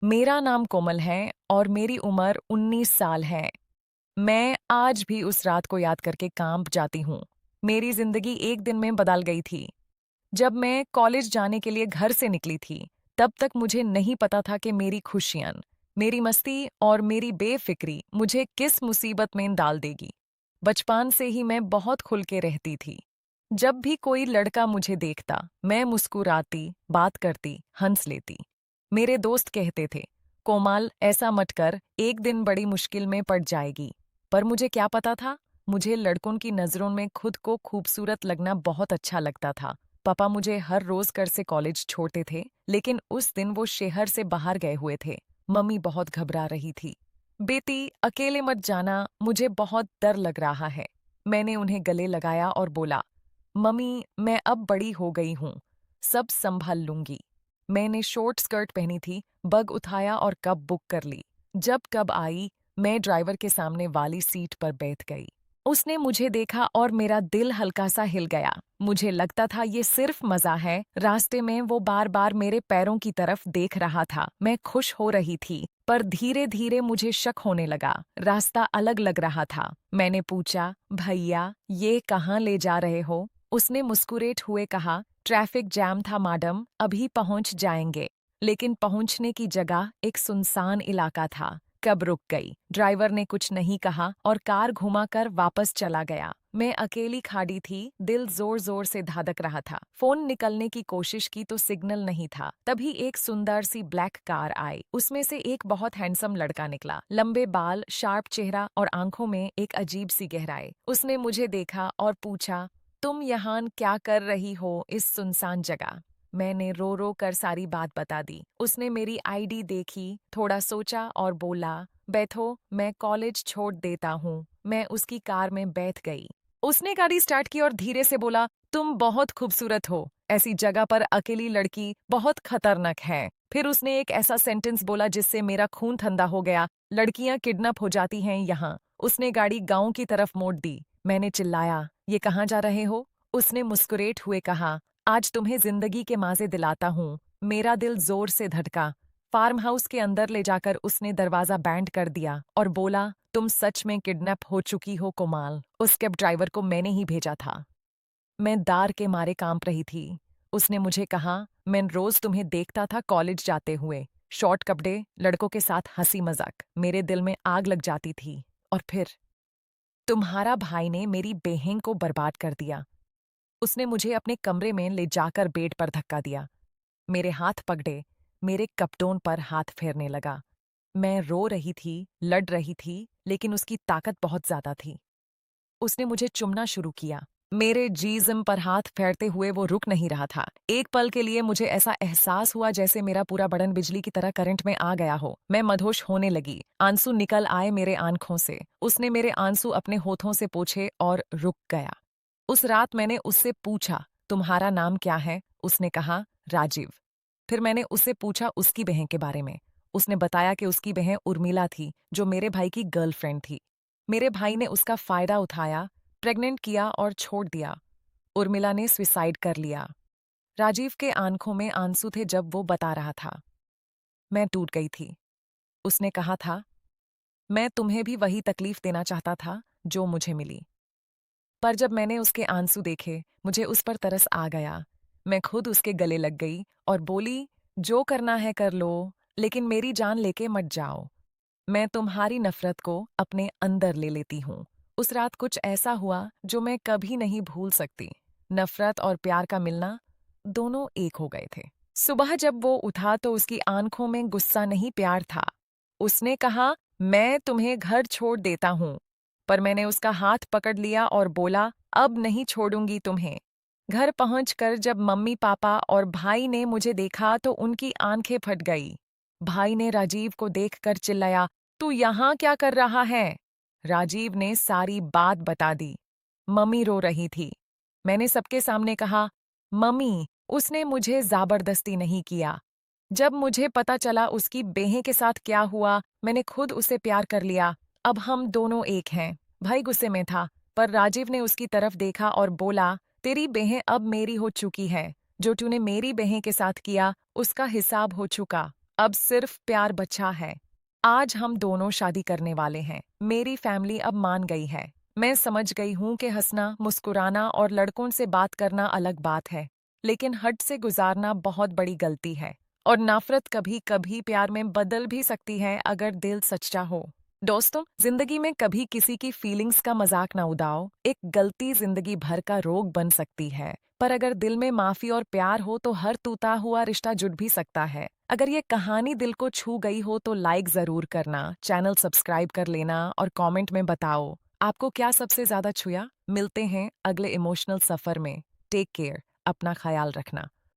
मेरा नाम कोमल है और मेरी उम्र 19 साल है। मैं आज भी उस रात को याद करके कांप जाती हूँ। मेरी जिंदगी एक दिन में बदल गई थी। जब मैं कॉलेज जाने के लिए घर से निकली थी, तब तक मुझे नहीं पता था कि मेरी खुशियाँ, मेरी मस्ती और मेरी बेफिक्री मुझे किस मुसीबत में डाल देगी। बचपन से ही मैं बहुत खुल के रहती थी। जब भी कोई लड़का मुझे देखता, मैं मुस्कुराती, बात करती, हंस लेती। मेरे दोस्त कहते थे, कोमल ऐसा मत कर, एक दिन बड़ी मुश्किल में पड़ जाएगी। पर मुझे क्या पता था, मुझे लड़कों की नज़रों में खुद को खूबसूरत लगना बहुत अच्छा लगता था। पापा मुझे हर रोज घर से कॉलेज छोड़ते थे, लेकिन उस दिन वो शहर से बाहर गए हुए थे। मम्मी बहुत घबरा रही थी। बेटी, अकेले मत जाना, मुझे बहुत डर लग रहा है। मैंने उन्हें गले लगाया और बोला, मम्मी, मैं अब बड़ी हो गई हूँ, सब संभाल लूंगी। मैंने शॉर्ट स्कर्ट पहनी थी, बग उठाया और कब बुक कर ली। जब कब आई, मैं ड्राइवर के सामने वाली सीट पर बैठ गई। उसने मुझे देखा और मेरा दिल हल्का सा हिल गया। मुझे लगता था ये सिर्फ मजा है। रास्ते में वो बार बार मेरे पैरों की तरफ देख रहा था। मैं खुश हो रही थी, पर धीरे धीरे मुझे शक होने लगा। रास्ता अलग लग रहा था। मैंने पूछा, भैया ये कहाँ ले जा रहे हो? उसने मुस्कुराते हुए कहा, ट्रैफिक जैम था मैडम, अभी पहुंच जाएंगे। लेकिन पहुंचने की जगह एक सुनसान इलाका था। कब रुक गई। ड्राइवर ने कुछ नहीं कहा और कार घुमाकर वापस चला गया। मैं अकेली खड़ी थी, दिल जोर जोर से धड़क रहा था। फोन निकलने की कोशिश की तो सिग्नल नहीं था। तभी एक सुंदर सी ब्लैक कार आई। उसमें से एक बहुत हैंडसम लड़का निकला। लंबे बाल, शार्प चेहरा और आंखों में एक अजीब सी गहराई। उसने मुझे देखा और पूछा, तुम यहाँ क्या कर रही हो इस सुनसान जगह? मैंने रो रो कर सारी बात बता दी। उसने मेरी आईडी देखी, थोड़ा सोचा और बोला, बैठो, मैं कॉलेज छोड़ देता हूँ। मैं उसकी कार में बैठ गई। उसने गाड़ी स्टार्ट की और धीरे से बोला, तुम बहुत खूबसूरत हो, ऐसी जगह पर अकेली लड़की बहुत खतरनाक है। फिर उसने एक ऐसा सेंटेंस बोला जिससे मेरा खून ठंडा हो गया, लड़कियां किडनैप हो जाती हैं यहाँ। उसने गाड़ी गांव की तरफ मोड़ दी। मैंने चिल्लाया, ये कहाँ जा रहे हो? उसने मुस्कुराते हुए कहा, आज तुम्हें जिंदगी के मजे दिलाता हूँ। मेरा दिल जोर से धड़का। फार्म हाउस के अंदर ले जाकर उसने दरवाजा बैंड कर दिया और बोला, तुम सच में किडनैप हो चुकी हो कोमल। उस कैब ड्राइवर को मैंने ही भेजा था। मैं डर के मारे कांप रही थी। उसने मुझे कहा, मैं रोज तुम्हें देखता था कॉलेज जाते हुए, शॉर्ट कपड़े, लड़कों के साथ हंसी मजाक। मेरे दिल में आग लग जाती थी। और फिर तुम्हारा भाई ने मेरी बहन को बर्बाद कर दिया। उसने मुझे अपने कमरे में ले जाकर बेड पर धक्का दिया। मेरे हाथ पकड़े, मेरे कपड़ों पर हाथ फेरने लगा। मैं रो रही थी, लड़ रही थी, लेकिन उसकी ताकत बहुत ज्यादा थी। उसने मुझे चुम्बना शुरू किया। मेरे जिस्म पर हाथ फेरते हुए वो रुक नहीं रहा था। एक पल के लिए मुझे ऐसा एहसास हुआ जैसे मेरा पूरा बदन बिजली की तरह करंट में आ गया हो। मैं मदहोश होने लगी। आंसू निकल आए मेरे आंखों से। उसने मेरे आंसू अपने होठों से पोंछे और रुक गया। उस रात मैंने उससे पूछा, तुम्हारा नाम क्या है? उसने कहा, राजीव। फिर मैंने उससे पूछा उसकी बहन के बारे में। उसने बताया कि उसकी बहन उर्मिला थी, जो मेरे भाई की गर्लफ्रेंड थी। मेरे भाई ने उसका फायदा उठाया, प्रेग्नेंट किया और छोड़ दिया। उर्मिला ने सुसाइड कर लिया। राजीव के आंखों में आंसू थे जब वो बता रहा था। मैं टूट गई थी। उसने कहा था, मैं तुम्हें भी वही तकलीफ देना चाहता था जो मुझे मिली। पर जब मैंने उसके आंसू देखे, मुझे उस पर तरस आ गया। मैं खुद उसके गले लग गई और बोली, जो करना है कर लो, लेकिन मेरी जान लेके मत जाओ। मैं तुम्हारी नफरत को अपने अंदर ले लेती हूँ। उस रात कुछ ऐसा हुआ जो मैं कभी नहीं भूल सकती। नफरत और प्यार का मिलना, दोनों एक हो गए थे। सुबह जब वो उठा तो उसकी आंखों में गुस्सा नहीं, प्यार था। उसने कहा, मैं तुम्हें घर छोड़ देता हूँ। पर मैंने उसका हाथ पकड़ लिया और बोला, अब नहीं छोड़ूंगी तुम्हें। घर पहुंचकर जब मम्मी पापा और भाई ने मुझे देखा तो उनकी आंखें फट गई। भाई ने राजीव को देखकर चिल्लाया, तू यहाँ क्या कर रहा है? राजीव ने सारी बात बता दी। मम्मी रो रही थी। मैंने सबके सामने कहा, मम्मी, उसने मुझे जबरदस्ती नहीं किया। जब मुझे पता चला उसकी बहन के साथ क्या हुआ, मैंने खुद उसे प्यार कर लिया। अब हम दोनों एक हैं। भाई गुस्से में था, पर राजीव ने उसकी तरफ देखा और बोला, तेरी बहन अब मेरी हो चुकी है। जो तूने मेरी बहन के साथ किया, उसका हिसाब हो चुका। अब सिर्फ प्यार बचा है। आज हम दोनों शादी करने वाले हैं। मेरी फैमिली अब मान गई है। मैं समझ गई हूँ कि हंसना, मुस्कुराना और लड़कों से बात करना अलग बात है, लेकिन हद से गुजारना बहुत बड़ी गलती है। और नफरत कभी कभी प्यार में बदल भी सकती है अगर दिल सच्चा हो। दोस्तों, जिंदगी में कभी किसी की फीलिंग्स का मजाक ना उड़ाओ। एक गलती जिंदगी भर का रोग बन सकती है, पर अगर दिल में माफी और प्यार हो तो हर टूटा हुआ रिश्ता जुड़ भी सकता है। अगर ये कहानी दिल को छू गई हो तो लाइक जरूर करना, चैनल सब्सक्राइब कर लेना और कमेंट में बताओ आपको क्या सबसे ज्यादा छुआ। मिलते हैं अगले इमोशनल सफर में। टेक केयर, अपना ख्याल रखना।